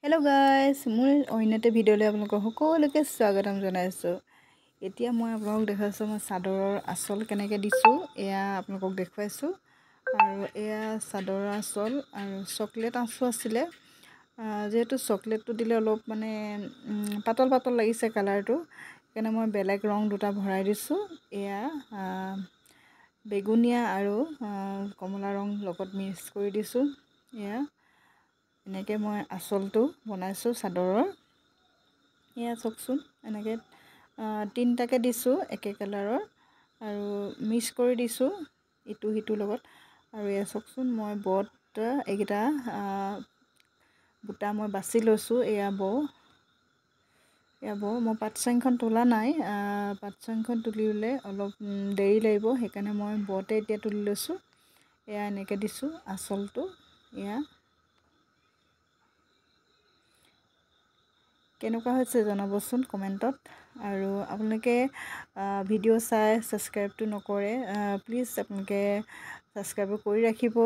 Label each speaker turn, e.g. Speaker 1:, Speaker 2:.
Speaker 1: Hello guys মোৰ অন্যতে ভিডিঅ'লৈ আপোনালোকক সকলোকে স্বাগতম জনাইছো। এতিয়া মই আপোনালোকক দেখাইছো মই চাদৰৰ আঁচল কেনেকৈ দিছো এয়া আপোনালোকক দেখুৱাইছো আৰু এয়া চাদৰৰ আঁচল আৰু চকলেট আঁচল আছিল যেহেতু চকলেটটো দিলে অলপ মানে পাতল পাতল লাগিছে কালাৰটো কেনে মই বেলেগ ৰং দুটা ভৰাই দিছো এয়া বেগুনিয়া আৰু কমলা ৰং লগত মিক্স কৰি দিছো এয়া এনেকৈ মই আঁচলটো বনাইছো চাদৰৰ এয়া চকচোন এনেকৈ তিনটাকে দিছো একে কালাৰৰ আৰু মিক্স কৰি দিছো ইটো হিটো লগত আৰু এয়া চকচোন মই বট এইকেইটা বুটা মই বাছি লৈছো এয়া মই পাটচাংখন তোলা নাই পাটচাংখন তুলিলে অলপ দেৰি লাগিব সেইকাৰণে মই বটে এতিয়া তুলি লৈছো এয়া এনেকৈ দিছো আঁচলটো এয়া কেনেকুৱা হৈছে জনাবচোন কমেন্টত আৰু আপোনালোকে ভিডিঅ' চাই সাবস্ক্ৰাইবটো নকৰে প্লিজ আপোনালোকে সাবস্ক্ৰাইব কৰি ৰাখিব